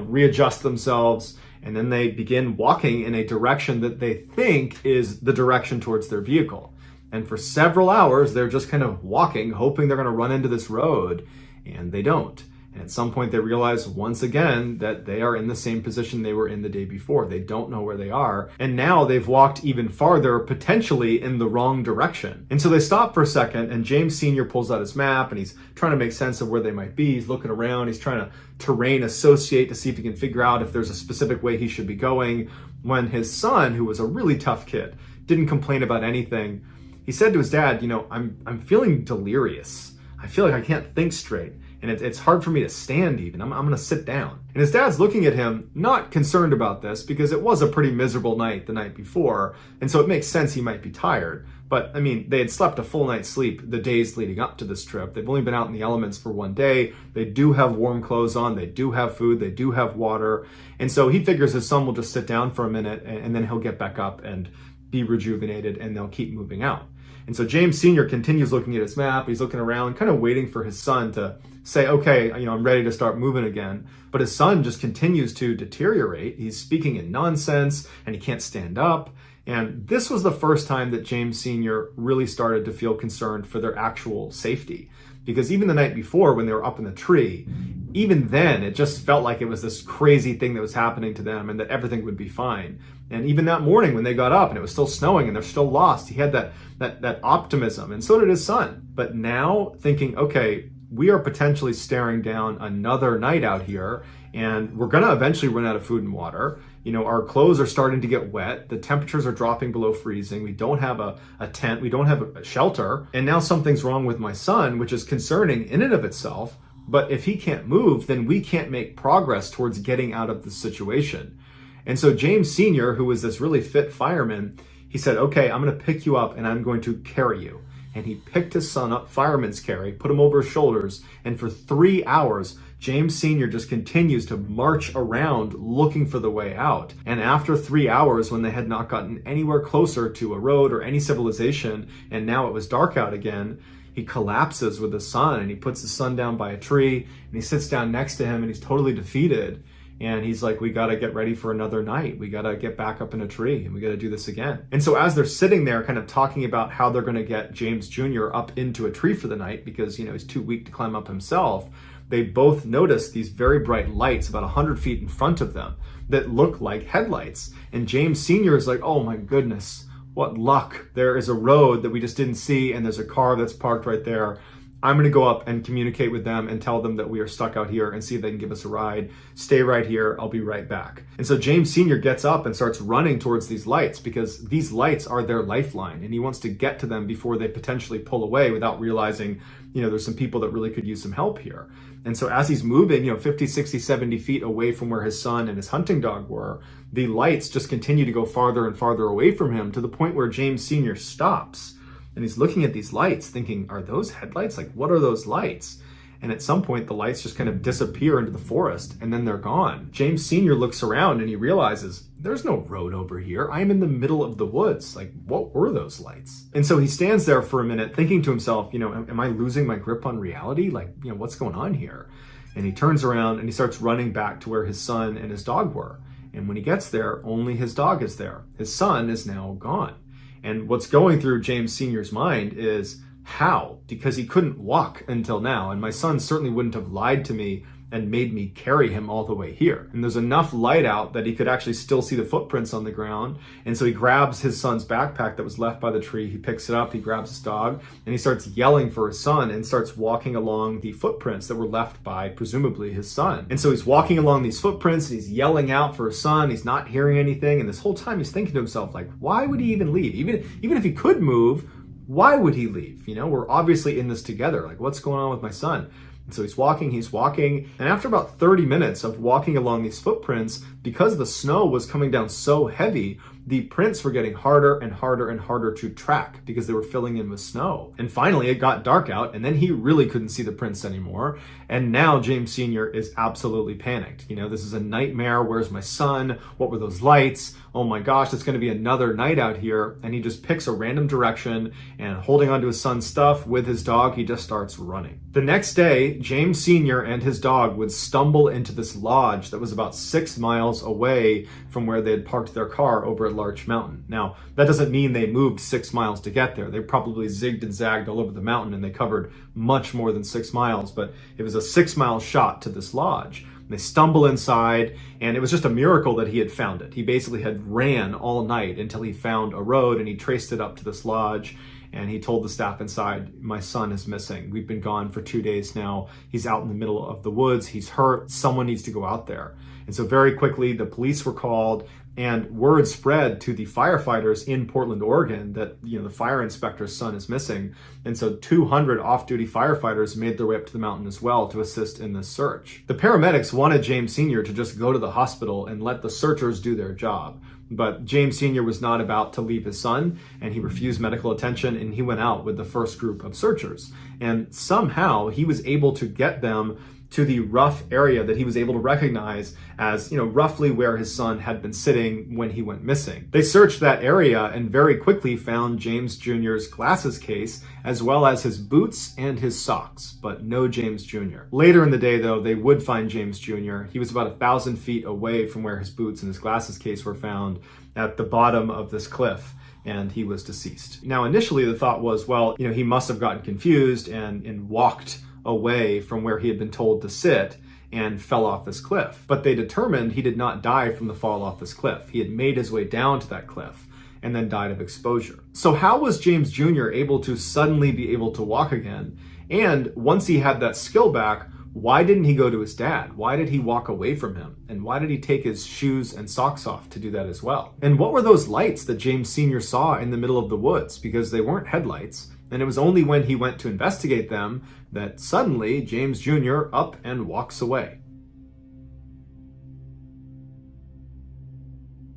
readjust themselves, and then they begin walking in a direction that they think is the direction towards their vehicle. And for several hours, they're just kind of walking, hoping they're going to run into this road, and they don't. And at some point they realize once again that they are in the same position they were in the day before. They don't know where they are. And now they've walked even farther, potentially in the wrong direction. And so they stop for a second, and James Sr. pulls out his map and he's trying to make sense of where they might be. He's looking around. He's trying to terrain associate to see if he can figure out if there's a specific way he should be going. When his son, who was a really tough kid, didn't complain about anything, he said to his dad, I'm feeling delirious. I feel like I can't think straight. And it's hard for me to stand even. I'm going to sit down. And his dad's looking at him, not concerned about this, because it was a pretty miserable night the night before. And so it makes sense he might be tired. But I mean, they had slept a full night's sleep the days leading up to this trip. They've only been out in the elements for one day. They do have warm clothes on. They do have food. They do have water. And so he figures his son will just sit down for a minute and then he'll get back up and be rejuvenated and they'll keep moving out. And so James Sr. continues looking at his map. He's looking around, kind of waiting for his son to say, okay, I'm ready to start moving again. But his son just continues to deteriorate. He's speaking in nonsense and he can't stand up. And this was the first time that James Sr. really started to feel concerned for their actual safety. Because even the night before, when they were up in the tree, even then, it just felt like it was this crazy thing that was happening to them and that everything would be fine. And even that morning when they got up and it was still snowing and they're still lost, he had that optimism, and so did his son. But now thinking, okay, we are potentially staring down another night out here, and we're going to eventually run out of food and water. Our clothes are starting to get wet. The temperatures are dropping below freezing. We don't have a tent. We don't have a shelter. And now something's wrong with my son, which is concerning in and of itself. But if he can't move, then we can't make progress towards getting out of the situation. And so James Sr., who was this really fit fireman, he said, okay, I'm going to pick you up and I'm going to carry you. And he picked his son up, fireman's carry, put him over his shoulders, and for 3 hours, James Sr. just continues to march around looking for the way out. And after 3 hours, when they had not gotten anywhere closer to a road or any civilization, and now it was dark out again, he collapses with his son and he puts his son down by a tree and he sits down next to him and he's totally defeated. And he's like, we got to get ready for another night. We got to get back up in a tree and we got to do this again. And so as they're sitting there kind of talking about how they're going to get James Jr. up into a tree for the night because, he's too weak to climb up himself, they both notice these very bright lights about 100 feet in front of them that look like headlights. And James Sr. is like, oh my goodness, what luck. There is a road that we just didn't see and there's a car that's parked right there. I'm going to go up and communicate with them and tell them that we are stuck out here and see if they can give us a ride. Stay right here. I'll be right back. And so James Sr. gets up and starts running towards these lights because these lights are their lifeline and he wants to get to them before they potentially pull away without realizing, there's some people that really could use some help here. And so as he's moving, 50, 60, 70 feet away from where his son and his hunting dog were, the lights just continue to go farther and farther away from him to the point where James Sr. stops. And he's looking at these lights thinking, are those headlights? Like, what are those lights? And at some point, the lights just kind of disappear into the forest and then they're gone. James Sr. looks around and he realizes there's no road over here. I'm in the middle of the woods. Like, what were those lights? And so he stands there for a minute thinking to himself, am I losing my grip on reality? Like, what's going on here? And he turns around and he starts running back to where his son and his dog were. And when he gets there, only his dog is there. His son is now gone. And what's going through James Sr.'s mind is how? Because he couldn't walk until now. And my son certainly wouldn't have lied to me and made me carry him all the way here. And there's enough light out that he could actually still see the footprints on the ground. And so he grabs his son's backpack that was left by the tree. He picks it up, he grabs his dog, and he starts yelling for his son and starts walking along the footprints that were left by presumably his son. And so he's walking along these footprints and he's yelling out for his son. He's not hearing anything. And this whole time he's thinking to himself, like, why would he even leave? Even if he could move, why would he leave? We're obviously in this together. Like, what's going on with my son? And so he's walking, and after about 30 minutes of walking along these footprints, because the snow was coming down so heavy, the prints were getting harder and harder and harder to track because they were filling in with snow. And finally, it got dark out, and then he really couldn't see the prints anymore. And now James Sr. is absolutely panicked. This is a nightmare. Where's my son? What were those lights? Oh my gosh, it's going to be another night out here. And he just picks a random direction and holding onto his son's stuff with his dog, he just starts running. The next day, James Sr. and his dog would stumble into this lodge that was about 6 miles away from where they had parked their car over at Larch Mountain. Now, that doesn't mean they moved 6 miles to get there. They probably zigged and zagged all over the mountain, and they covered much more than 6 miles, but it was a 6-mile shot to this lodge. They stumble inside, and it was just a miracle that he had found it. He basically had ran all night until he found a road, and he traced it up to this lodge. And he told the staff inside, "My son is missing. We've been gone for 2 days now. He's out in the middle of the woods. He's hurt. Someone needs to go out there." And so very quickly, the police were called, and word spread to the firefighters in Portland, Oregon, that the fire inspector's son is missing. And so 200 off-duty firefighters made their way up to the mountain as well to assist in this search. The paramedics wanted James Sr. to just go to the hospital and let the searchers do their job. But James Sr. was not about to leave his son, and he refused medical attention, and he went out with the first group of searchers. And somehow he was able to get them to the rough area that he was able to recognize as, roughly where his son had been sitting when he went missing. They searched that area and very quickly found James Jr.'s glasses case, as well as his boots and his socks, but no James Jr. Later in the day, though, they would find James Jr. He was about 1,000 feet away from where his boots and his glasses case were found, at the bottom of this cliff, and he was deceased. Now, initially the thought was, well, he must have gotten confused and walked away from where he had been told to sit and fell off this cliff. But they determined he did not die from the fall off this cliff. He had made his way down to that cliff and then died of exposure. So how was James Jr. able to suddenly be able to walk again? And once he had that skill back, why didn't he go to his dad? Why did he walk away from him? And why did he take his shoes and socks off to do that as well? And what were those lights that James Sr. saw in the middle of the woods? Because they weren't headlights. And it was only when he went to investigate them that suddenly James Jr. up and walks away.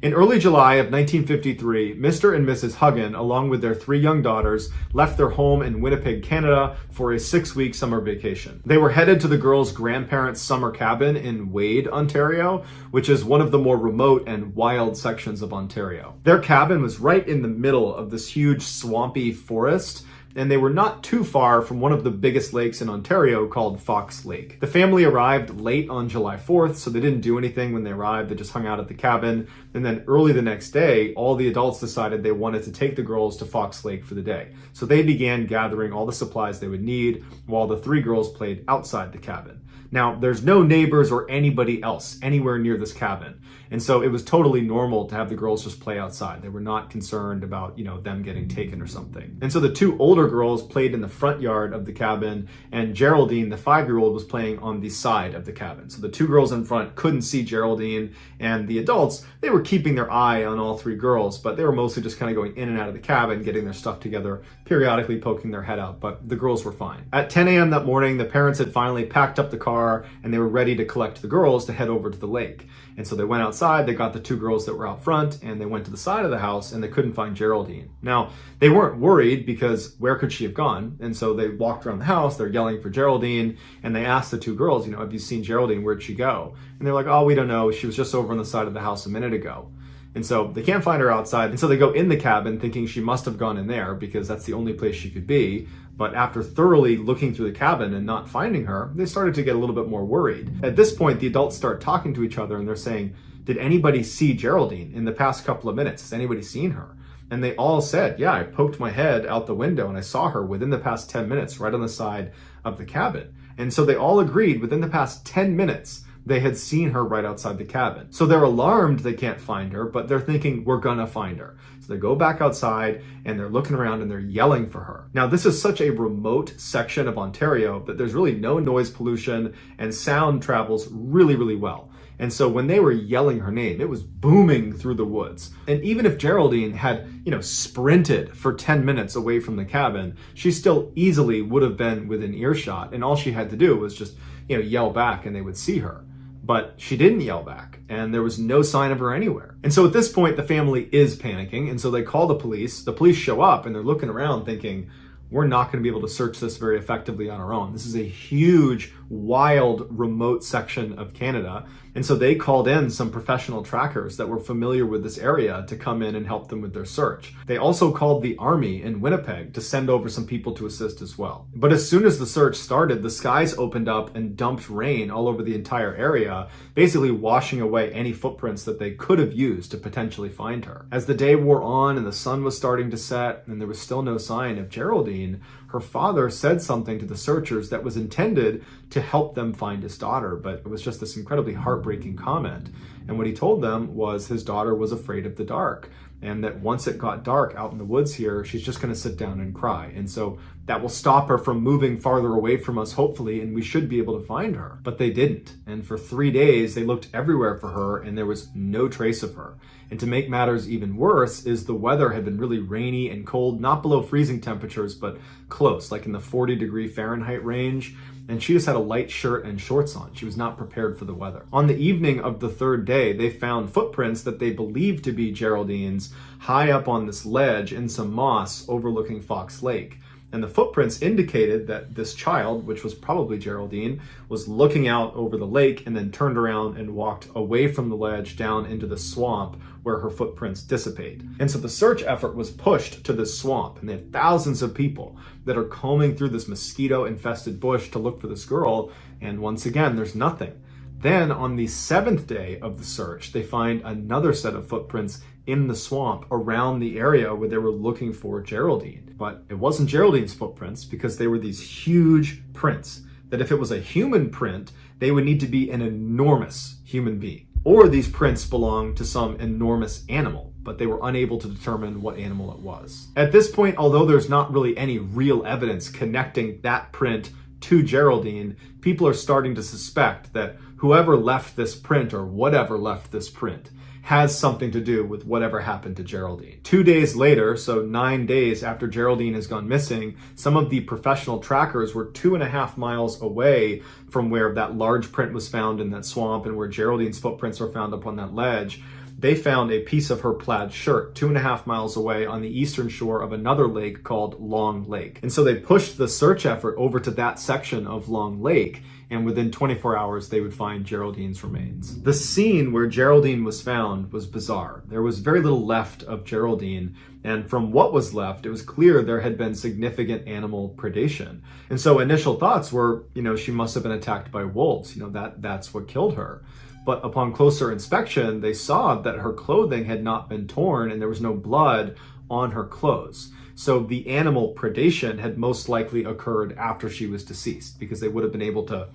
In early July of 1953, Mr. and Mrs. Huggin, along with their 3 young daughters, left their home in Winnipeg, Canada for a 6-week summer vacation. They were headed to the girls' grandparents' summer cabin in Wade, Ontario, which is one of the more remote and wild sections of Ontario. Their cabin was right in the middle of this huge swampy forest, and they were not too far from one of the biggest lakes in Ontario called Fox Lake. The family arrived late on July 4th, so they didn't do anything when they arrived. They just hung out at the cabin. And then early the next day, all the adults decided they wanted to take the girls to Fox Lake for the day. So they began gathering all the supplies they would need while the 3 girls played outside the cabin. Now, there's no neighbors or anybody else anywhere near this cabin. And so it was totally normal to have the girls just play outside. They were not concerned about, them getting taken or something. And so the 2 older girls played in the front yard of the cabin, and Geraldine, the 5-year-old, was playing on the side of the cabin. So the 2 girls in front couldn't see Geraldine, and the adults, they were keeping their eye on all 3 girls, but they were mostly just kind of going in and out of the cabin, getting their stuff together, periodically poking their head out, but the girls were fine. At 10 a.m. that morning, the parents had finally packed up the car, and they were ready to collect the girls to head over to the lake. And so they went outside, they got the 2 girls that were out front, and they went to the side of the house, and they couldn't find Geraldine. Now, they weren't worried because where could she have gone? And so they walked around the house, they're yelling for Geraldine, and they asked the 2 girls, have you seen Geraldine? Where'd she go? And they're like, oh, we don't know. She was just over on the side of the house a minute ago. And so they can't find her outside. And so they go in the cabin thinking she must have gone in there because that's the only place she could be. But after thoroughly looking through the cabin and not finding her, they started to get a little bit more worried. At this point, the adults start talking to each other and they're saying, did anybody see Geraldine in the past couple of minutes? Has anybody seen her? And they all said, yeah, I poked my head out the window and I saw her within the past 10 minutes right on the side of the cabin. And so they all agreed within the past 10 minutes, they had seen her right outside the cabin. So they're alarmed they can't find her, but they're thinking we're gonna find her. So they go back outside and they're looking around and they're yelling for her. Now, this is such a remote section of Ontario that there's really no noise pollution and sound travels really, really well. And so when they were yelling her name, it was booming through the woods. And even if Geraldine had, sprinted for 10 minutes away from the cabin, she still easily would have been within earshot. And all she had to do was just, yell back and they would see her. But she didn't yell back, and there was no sign of her anywhere. And so at this point, the family is panicking, and so they call the police. The police show up, and they're looking around thinking, we're not going to be able to search this very effectively on our own. This is a huge, wild, remote section of Canada. And so they called in some professional trackers that were familiar with this area to come in and help them with their search. They also called the army in Winnipeg to send over some people to assist as well. But as soon as the search started, the skies opened up and dumped rain all over the entire area, basically washing away any footprints that they could have used to potentially find her. As the day wore on and the sun was starting to set and there was still no sign of Geraldine, her father said something to the searchers that was intended to help them find his daughter, but it was just this incredibly heartbreaking comment. And what he told them was his daughter was afraid of the dark, and that once it got dark out in the woods here, she's just going to sit down and cry. And so that will stop her from moving farther away from us, hopefully, and we should be able to find her. But they didn't. And for 3 days, they looked everywhere for her, and there was no trace of her. And to make matters even worse is the weather had been really rainy and cold, not below freezing temperatures, but close, like in the 40-degree Fahrenheit range. And she just had a light shirt and shorts on. She was not prepared for the weather. On the evening of the third day, they found footprints that they believed to be Geraldine's high up on this ledge in some moss overlooking Fox Lake. And the footprints indicated that this child, which was probably Geraldine, was looking out over the lake and then turned around and walked away from the ledge down into the swamp where her footprints dissipate. And so the search effort was pushed to this swamp, and they had thousands of people that are combing through this mosquito-infested bush to look for this girl, and once again, there's nothing. Then on the 7th day of the search, they find another set of footprints in the swamp around the area where they were looking for Geraldine. But it wasn't Geraldine's footprints because they were these huge prints that if it was a human print, they would need to be an enormous human being. Or these prints belonged to some enormous animal, but they were unable to determine what animal it was. At this point, although there's not really any real evidence connecting that print to Geraldine, people are starting to suspect that whoever left this print or whatever left this print has something to do with whatever happened to Geraldine. 2 days later, so 9 days after Geraldine has gone missing, some of the professional trackers were 2.5 miles away from where that large print was found in that swamp and where Geraldine's footprints were found up on that ledge. They found a piece of her plaid shirt 2.5 miles away on the eastern shore of another lake called Long Lake. And so they pushed the search effort over to that section of Long Lake, and within 24 hours, they would find Geraldine's remains. The scene where Geraldine was found was bizarre. There was very little left of Geraldine, and from what was left, it was clear there had been significant animal predation. And so initial thoughts were, she must have been attacked by wolves. That's what killed her. But upon closer inspection, they saw that her clothing had not been torn and there was no blood on her clothes. So the animal predation had most likely occurred after she was deceased because they would have been able to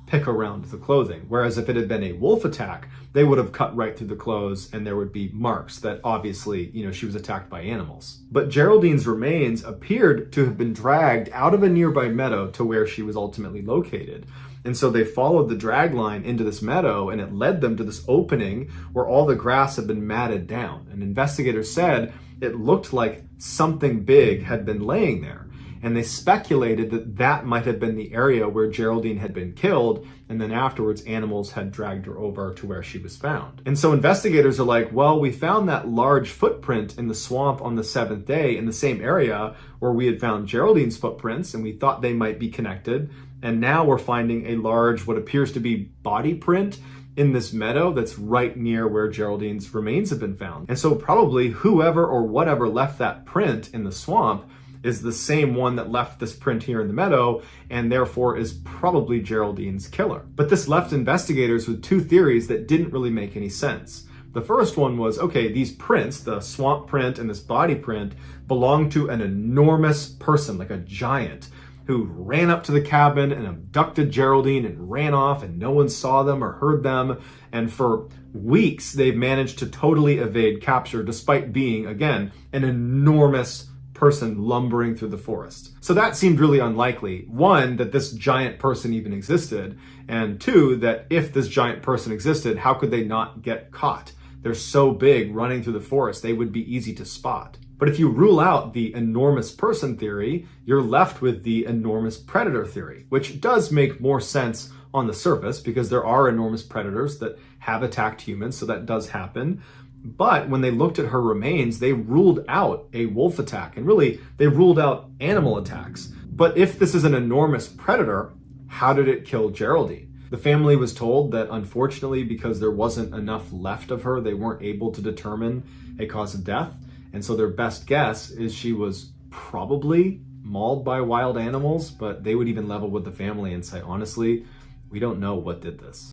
pick around the clothing. Whereas if it had been a wolf attack, they would have cut right through the clothes and there would be marks that obviously, she was attacked by animals. But Geraldine's remains appeared to have been dragged out of a nearby meadow to where she was ultimately located. And so they followed the drag line into this meadow and it led them to this opening where all the grass had been matted down. And investigators said it looked like something big had been laying there. And they speculated that that might have been the area where Geraldine had been killed, and then afterwards animals had dragged her over to where she was found. And so investigators are like, well, we found that large footprint in the swamp on the 7th day in the same area where we had found Geraldine's footprints, and we thought they might be connected. And now we're finding a large, what appears to be body print in this meadow that's right near where Geraldine's remains have been found. And so probably whoever or whatever left that print in the swamp is the same one that left this print here in the meadow and therefore is probably Geraldine's killer. But this left investigators with two theories that didn't really make any sense. The first one was, okay, these prints, the swamp print and this body print, belong to an enormous person, like a giant, who ran up to the cabin and abducted Geraldine and ran off and no one saw them or heard them. And for weeks, they've managed to totally evade capture despite being, again, an enormous person lumbering through the forest. So that seemed really unlikely. One, that this giant person even existed. And two, that if this giant person existed, how could they not get caught? They're so big running through the forest, they would be easy to spot. But if you rule out the enormous person theory, you're left with the enormous predator theory, which does make more sense on the surface because there are enormous predators that have attacked humans, so that does happen. But when they looked at her remains, they ruled out a wolf attack, and really, they ruled out animal attacks. But if this is an enormous predator, how did it kill Geraldine? The family was told that unfortunately, because there wasn't enough left of her, they weren't able to determine a cause of death. And so their best guess is she was probably mauled by wild animals, but they would even level with the family and say, honestly, we don't know what did this.